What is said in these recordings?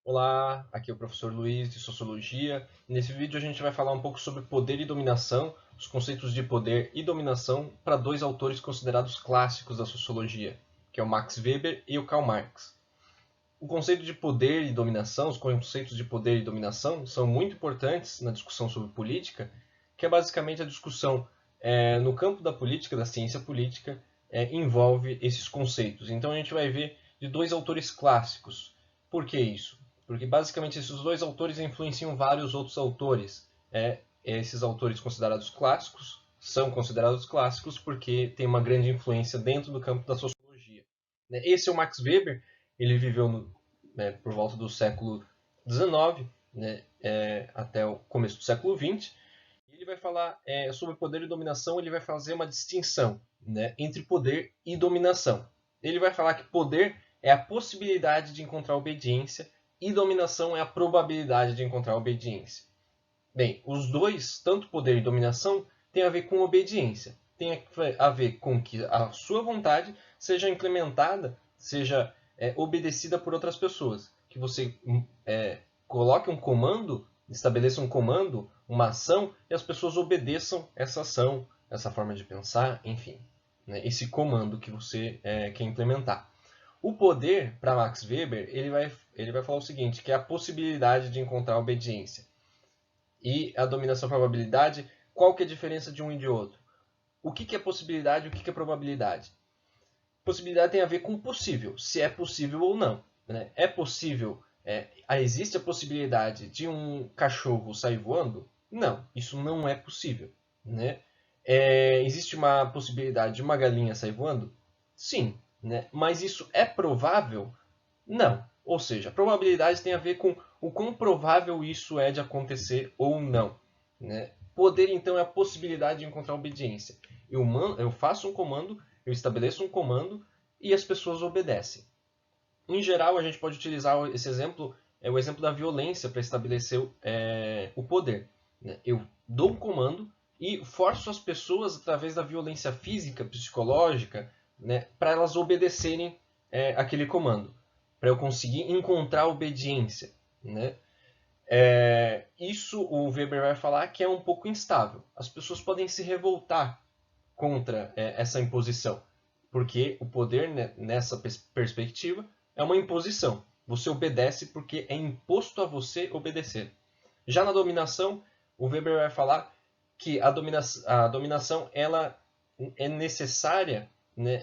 Olá, aqui é o professor Luiz de Sociologia. Nesse vídeo a gente vai falar um pouco sobre poder e dominação, os conceitos de poder e dominação para dois autores considerados clássicos da sociologia, que é o Max Weber e o Karl Marx. O conceito de poder e dominação, os conceitos de poder e dominação são muito importantes na discussão sobre política, que é basicamente a discussão no campo da política, da ciência política, envolve esses conceitos. Então a gente vai ver de dois autores clássicos. Por que isso? Porque basicamente esses dois autores influenciam vários outros autores. Esses autores considerados clássicos são considerados clássicos porque têm uma grande influência dentro do campo da sociologia. Esse é o Max Weber, ele viveu por volta do século XIX, até o começo do século XX. E ele vai falar sobre poder e dominação, ele vai fazer uma distinção entre poder e dominação. Ele vai falar que poder é a possibilidade de encontrar obediência e dominação é a probabilidade de encontrar obediência. Bem, os dois, tanto poder e dominação, têm a ver com obediência. Tem a ver com que a sua vontade seja implementada, seja obedecida por outras pessoas. Que você coloque um comando, estabeleça um comando, uma ação, e as pessoas obedeçam essa ação, essa forma de pensar, enfim. Esse comando que você quer implementar. O poder, para Max Weber, ele vai falar o seguinte, que é a possibilidade de encontrar obediência. E a dominação probabilidade, qual que é a diferença de um e de outro? O que é possibilidade e o que é probabilidade? Possibilidade tem a ver com possível, se é possível ou não. É possível, existe a possibilidade de um cachorro sair voando? Não, isso não é possível. Existe uma possibilidade de uma galinha sair voando? Sim, mas isso é provável? Não. Ou seja, a probabilidade tem a ver com o quão provável isso é de acontecer ou não. Poder, então, é a possibilidade de encontrar obediência. Eu faço um comando, eu estabeleço um comando e as pessoas obedecem. Em geral, a gente pode utilizar esse exemplo, o exemplo da violência para estabelecer o poder. Eu dou um comando e forço as pessoas, através da violência física, psicológica, para elas obedecerem aquele comando, para eu conseguir encontrar obediência. Isso o Weber vai falar que é um pouco instável. As pessoas podem se revoltar contra essa imposição, porque o poder, nessa perspectiva, é uma imposição. Você obedece porque é imposto a você obedecer. Já na dominação, o Weber vai falar que a dominação ela é necessária,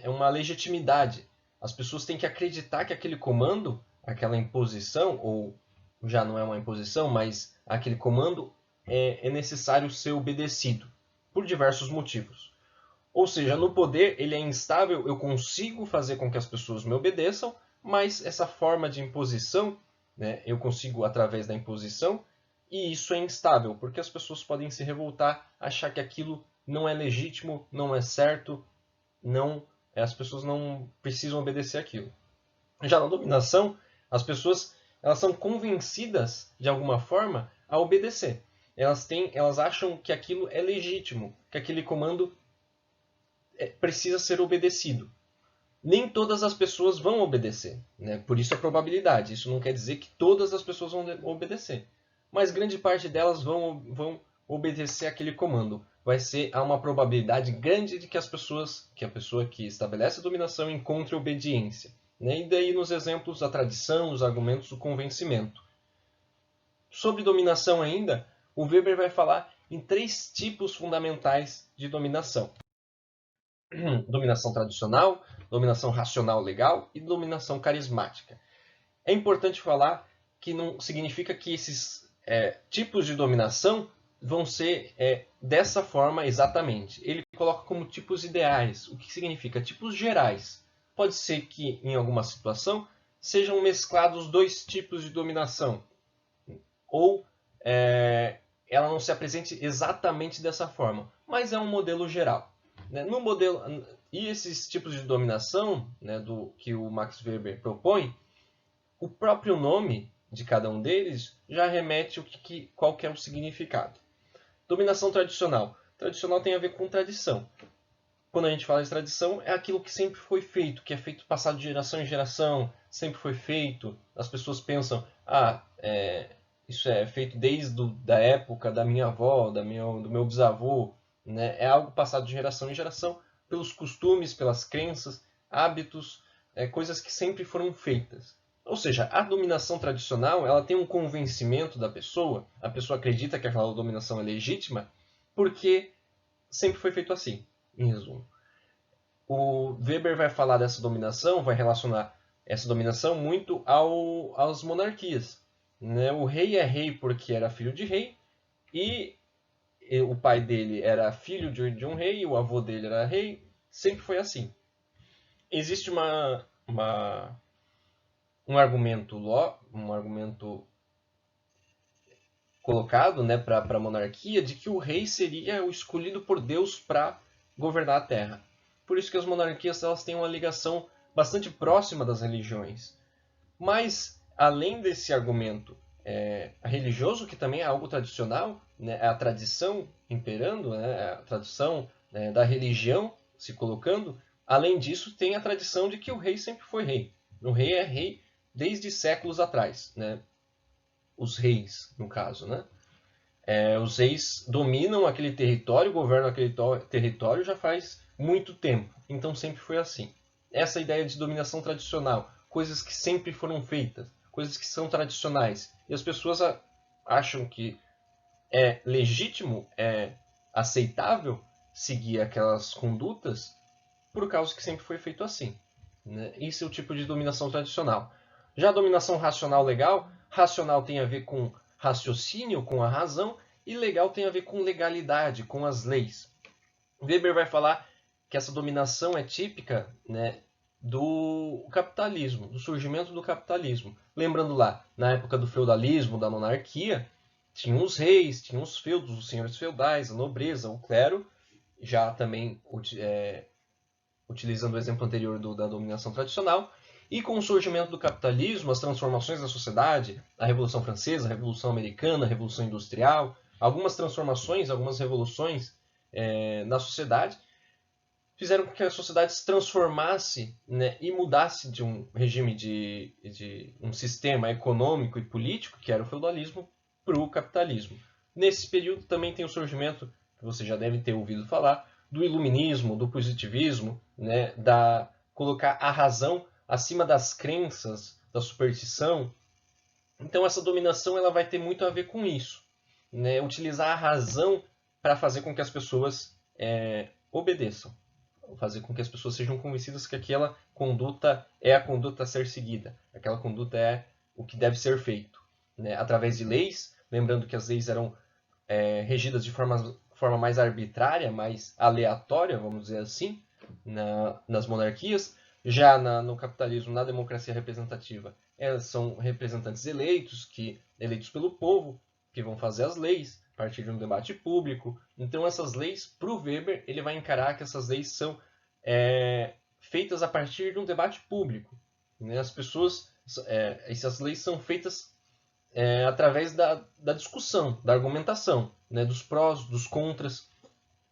é uma legitimidade. As pessoas têm que acreditar que aquele comando, aquela imposição, ou já não é uma imposição, mas aquele comando é necessário ser obedecido, por diversos motivos. Ou seja, no poder ele é instável, eu consigo fazer com que as pessoas me obedeçam, mas essa forma de imposição, eu consigo através da imposição, e isso é instável, porque as pessoas podem se revoltar, achar que aquilo não é legítimo, não é certo, as pessoas não precisam obedecer aquilo. Já na dominação, as pessoas elas são convencidas de alguma forma a obedecer. Elas acham que aquilo é legítimo, que aquele comando precisa ser obedecido. Nem todas as pessoas vão obedecer, por isso a probabilidade. Isso não quer dizer que todas as pessoas vão obedecer, mas grande parte delas vão obedecer aquele comando. Há uma probabilidade grande de que a pessoa que estabelece a dominação encontre obediência. E daí nos exemplos a tradição, os argumentos, o convencimento. Sobre dominação ainda, o Weber vai falar em 3 tipos fundamentais de dominação. Dominação tradicional, dominação racional legal e dominação carismática. É importante falar que não significa que esses tipos de dominação vão ser dessa forma exatamente. Ele coloca como tipos ideais, o que significa tipos gerais. Pode ser que, em alguma situação, sejam mesclados 2 tipos de dominação, ou ela não se apresente exatamente dessa forma, mas é um modelo geral. No modelo, e esses tipos de dominação que o Max Weber propõe, o próprio nome de cada um deles já remete qual que é o significado. Dominação tradicional. Tradicional tem a ver com tradição. Quando a gente fala de tradição, é aquilo que sempre foi feito, que é feito passado de geração em geração, sempre foi feito. As pessoas pensam, isso é feito desde da época da minha avó, do meu bisavô, né? É algo passado de geração em geração pelos costumes, pelas crenças, hábitos, coisas que sempre foram feitas. Ou seja, a dominação tradicional, ela tem um convencimento da pessoa, a pessoa acredita que aquela dominação é legítima, porque sempre foi feito assim, em resumo. O Weber vai falar dessa dominação, vai relacionar essa dominação muito às monarquias. Né? O rei é rei porque era filho de rei, e o pai dele era filho de um rei, o avô dele era rei, sempre foi assim. Existe um argumento colocado, né, para a monarquia de que o rei seria o escolhido por Deus para governar a terra. Por isso que as monarquias elas têm uma ligação bastante próxima das religiões. Mas, além desse argumento religioso, que também é algo tradicional, né, é a tradição imperando, né, a tradição da religião se colocando, além disso tem a tradição de que o rei sempre foi rei. O rei é rei desde séculos atrás, né? Os reis, no caso, né? Os reis dominam aquele território, governam aquele território já faz muito tempo. Então sempre foi assim. Essa ideia de dominação tradicional, coisas que sempre foram feitas, coisas que são tradicionais. E as pessoas acham que é legítimo, é aceitável seguir aquelas condutas por causa que sempre foi feito assim. Né? Esse é o tipo de dominação tradicional. Já a dominação racional legal, racional tem a ver com raciocínio, com a razão, e legal tem a ver com legalidade, com as leis. Weber vai falar que essa dominação é típica, né, do capitalismo, do surgimento do capitalismo. Lembrando lá, na época do feudalismo, da monarquia, tinha os reis, tinha os feudos, os senhores feudais, a nobreza, o clero, já também utilizando o exemplo anterior da dominação tradicional. E com o surgimento do capitalismo, as transformações da sociedade, a Revolução Francesa, a Revolução Americana, a Revolução Industrial, algumas transformações, algumas revoluções na sociedade, fizeram com que a sociedade se transformasse, né, e mudasse de um regime de um sistema econômico e político, que era o feudalismo, para o capitalismo. Nesse período também tem o surgimento, que você já deve ter ouvido falar, do iluminismo, do positivismo, né, da colocar a razão acima das crenças, da superstição. Então essa dominação ela vai ter muito a ver com isso, né? Utilizar a razão para fazer com que as pessoas obedeçam, fazer com que as pessoas sejam convencidas que aquela conduta é a conduta a ser seguida, aquela conduta é o que deve ser feito, né? Através de leis, lembrando que as leis eram regidas de forma mais arbitrária, mais aleatória, vamos dizer assim, nas monarquias. Já no capitalismo, na democracia representativa, são representantes eleitos pelo povo, que vão fazer as leis a partir de um debate público. Então essas leis, para o Weber, ele vai encarar que essas leis são feitas a partir de um debate público. Né? Essas leis são feitas através da discussão, da argumentação, né? Dos prós, dos contras.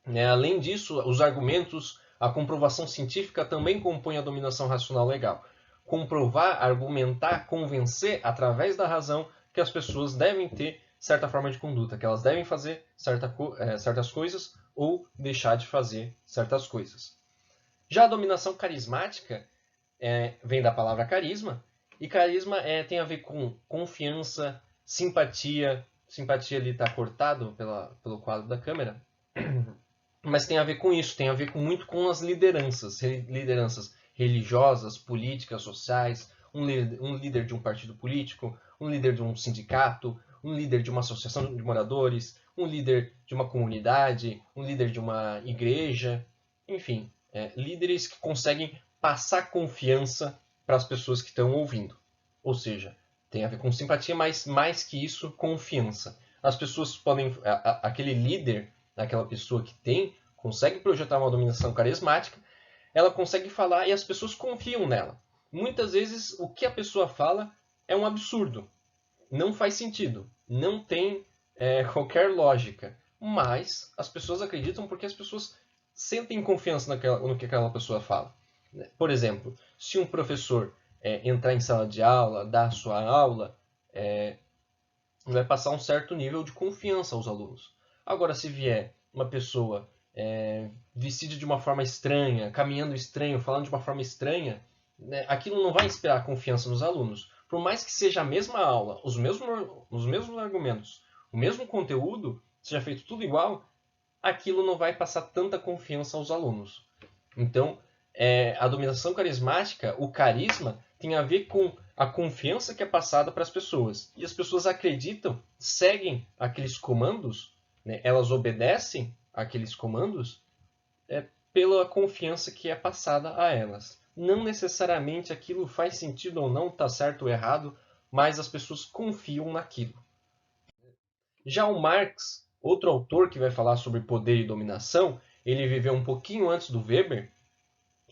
Né? Além disso, os argumentos, a comprovação científica também compõe a dominação racional legal. Comprovar, argumentar, convencer através da razão que as pessoas devem ter certa forma de conduta, que elas devem fazer certas coisas ou deixar de fazer certas coisas. Já a dominação carismática vem da palavra carisma, e carisma tem a ver com confiança, simpatia. Simpatia ali está cortado pelo quadro da câmera. Mas tem a ver com isso, tem a ver muito com as lideranças religiosas, políticas, sociais, um líder de um partido político, um líder de um sindicato, um líder de uma associação de moradores, um líder de uma comunidade, um líder de uma igreja, enfim, líderes que conseguem passar confiança para as pessoas que estão ouvindo. Ou seja, tem a ver com simpatia, mas mais que isso, confiança. As pessoas podem, aquele líder, aquela pessoa que consegue projetar uma dominação carismática, ela consegue falar e as pessoas confiam nela. Muitas vezes o que a pessoa fala é um absurdo, não faz sentido, não tem qualquer lógica, mas as pessoas acreditam porque as pessoas sentem confiança no que aquela pessoa fala. Por exemplo, se um professor entrar em sala de aula, dar sua aula, vai passar um certo nível de confiança aos alunos. Agora, se vier uma pessoa vestida de uma forma estranha, caminhando estranho, falando de uma forma estranha, né, aquilo não vai inspirar confiança nos alunos. Por mais que seja a mesma aula, os mesmos argumentos, o mesmo conteúdo, seja feito tudo igual, aquilo não vai passar tanta confiança aos alunos. Então, a dominação carismática, o carisma, tem a ver com a confiança que é passada para as pessoas. E as pessoas acreditam, seguem aqueles comandos, né? Elas obedecem aqueles comandos pela confiança que é passada a elas. Não necessariamente aquilo faz sentido ou não, está certo ou errado, mas as pessoas confiam naquilo. Já o Marx, outro autor que vai falar sobre poder e dominação, ele viveu um pouquinho antes do Weber,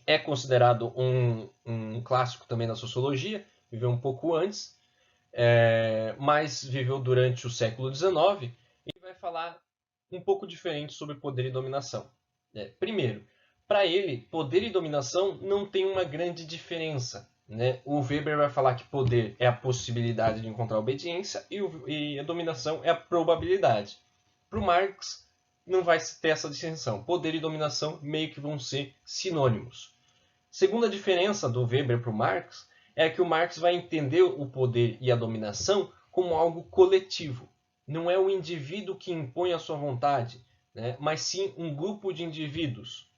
é considerado um clássico também da sociologia, viveu um pouco antes, mas viveu durante o século XIX e vai falar um pouco diferente sobre poder e dominação. Primeiro, para ele, poder e dominação não tem uma grande diferença. Né? O Weber vai falar que poder é a possibilidade de encontrar obediência e a dominação é a probabilidade. Para o Marx, não vai ter essa distinção. Poder e dominação meio que vão ser sinônimos. Segunda diferença do Weber para o Marx é que o Marx vai entender o poder e a dominação como algo coletivo. Não é o indivíduo que impõe a sua vontade, né? Mas sim um grupo de indivíduos.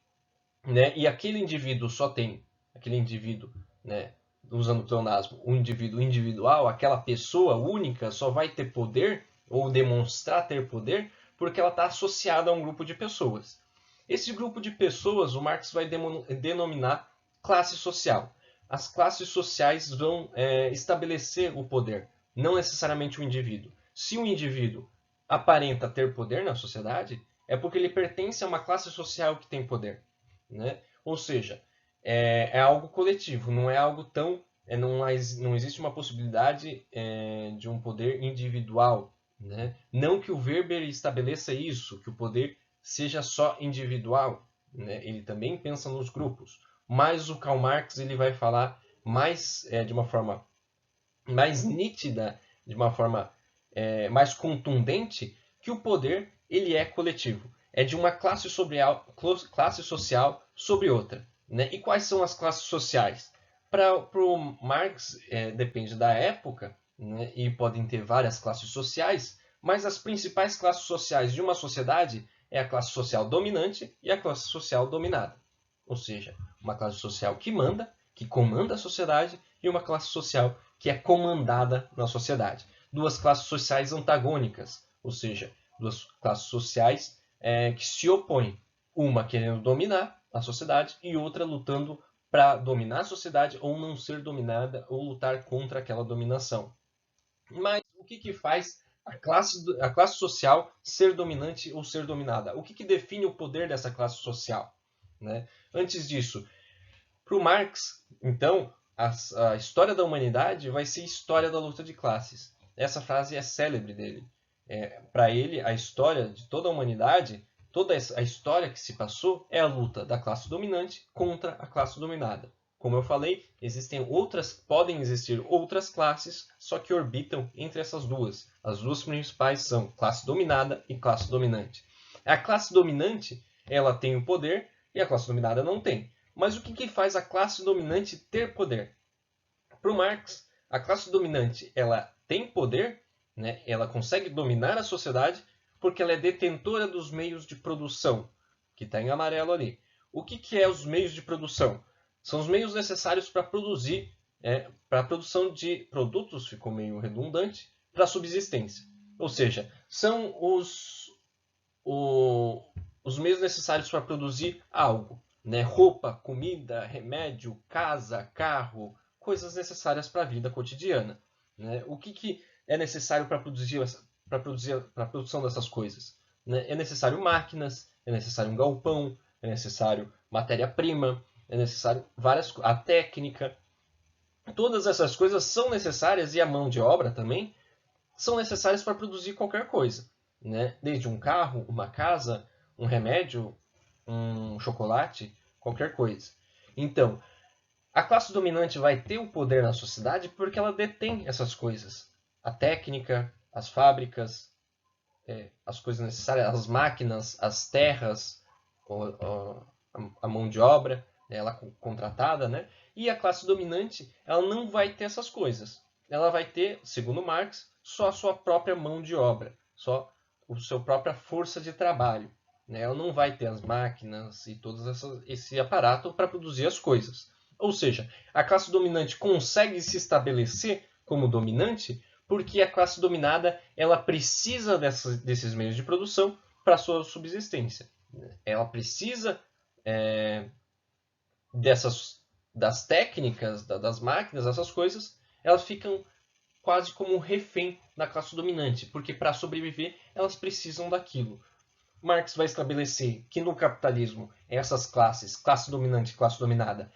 Né? E aquele indivíduo só tem, aquele indivíduo, né? Usando o pleonasmo, um indivíduo individual, aquela pessoa única só vai ter poder ou demonstrar ter poder porque ela está associada a um grupo de pessoas. Esse grupo de pessoas o Marx vai denominar classe social. As classes sociais vão estabelecer o poder, não necessariamente o indivíduo. Se o indivíduo aparenta ter poder na sociedade, é porque ele pertence a uma classe social que tem poder. Né? Ou seja, é algo coletivo, não é algo tão. Não existe uma possibilidade de um poder individual. Né? Não que o Weber estabeleça isso, que o poder seja só individual. Né? Ele também pensa nos grupos. Mas o Karl Marx ele vai falar mais de uma forma mais nítida, de uma forma mais contundente, que o poder ele é coletivo. É de uma classe social sobre outra. Né? E quais são as classes sociais? Para o Marx, depende da época, né? E podem ter várias classes sociais, mas as principais classes sociais de uma sociedade é a classe social dominante e a classe social dominada. Ou seja, uma classe social que manda, que comanda a sociedade, e uma classe social que é comandada na sociedade. Duas classes sociais antagônicas, ou seja, duas classes sociais que se opõem. Uma querendo dominar a sociedade e outra lutando para dominar a sociedade ou não ser dominada ou lutar contra aquela dominação. Mas o que faz a classe social ser dominante ou ser dominada? O que define o poder dessa classe social? Né? Antes disso, para o Marx, então, a história da humanidade vai ser história da luta de classes. Essa frase é célebre dele. Para ele, a história de toda a humanidade, toda a história que se passou, é a luta da classe dominante contra a classe dominada. Como eu falei, podem existir outras classes, só que orbitam entre essas duas. As duas principais são classe dominada e classe dominante. A classe dominante, ela tem o poder e a classe dominada não tem. Mas o que faz a classe dominante ter poder? Para o Marx, a classe dominante ela tem poder, né? Ela consegue dominar a sociedade porque ela é detentora dos meios de produção, que está em amarelo ali. O que é os meios de produção? São os meios necessários para produzir, para a produção de produtos, ficou meio redundante, para a subsistência. Ou seja, são os meios necessários para produzir algo. Né? Roupa, comida, remédio, casa, carro, coisas necessárias para a vida cotidiana. Né? O que é necessário para a produção dessas coisas? Né? É necessário máquinas, é necessário um galpão, é necessário matéria-prima, é necessário a técnica. Todas essas coisas são necessárias, e a mão de obra também, são necessárias para produzir qualquer coisa. Né? Desde um carro, uma casa, um remédio, um chocolate, qualquer coisa. Então, A classe dominante vai ter o poder na sociedade porque ela detém essas coisas. A técnica, as fábricas, as coisas necessárias, as máquinas, as terras, a mão de obra, ela contratada, né? E a classe dominante, ela não vai ter essas coisas. Ela vai ter, segundo Marx, só a sua própria mão de obra, só a sua própria força de trabalho. Né? Ela não vai ter as máquinas e todo esse aparato para produzir as coisas. Ou seja, a classe dominante consegue se estabelecer como dominante porque a classe dominada ela precisa desses meios de produção para sua subsistência. Ela precisa das técnicas, das máquinas, essas coisas, elas ficam quase como um refém da classe dominante, porque para sobreviver elas precisam daquilo. Marx vai estabelecer que no capitalismo essas classes, classe dominante e classe dominada,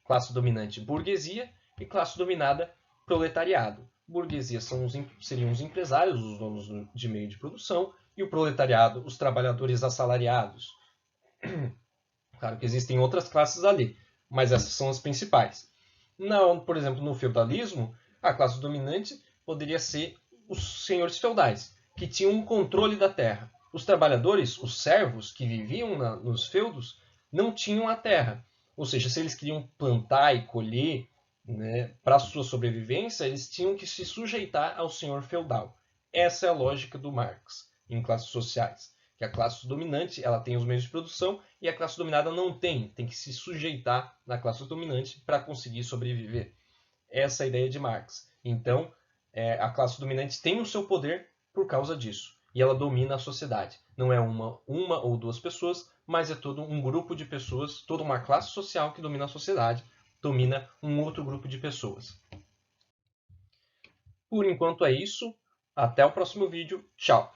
classe dominante burguesia e classe dominada proletariado. Burguesia seriam os empresários, os donos de meio de produção, e o proletariado, os trabalhadores assalariados. Claro que existem outras classes ali, mas essas são as principais. Por exemplo, no feudalismo, a classe dominante poderia ser os senhores feudais, que tinham um controle da terra. Os trabalhadores, os servos que viviam nos feudos, não tinham a terra. Ou seja, se eles queriam plantar e colher, né, para sua sobrevivência, eles tinham que se sujeitar ao senhor feudal. Essa é a lógica do Marx em classes sociais. Que a classe dominante ela tem os meios de produção e a classe dominada não tem que se sujeitar na classe dominante para conseguir sobreviver. Essa é a ideia de Marx. Então, a classe dominante tem o seu poder por causa disso. E ela domina a sociedade. Não é uma ou duas pessoas, mas é todo um grupo de pessoas, toda uma classe social que domina a sociedade, domina um outro grupo de pessoas. Por enquanto é isso. Até o próximo vídeo. Tchau!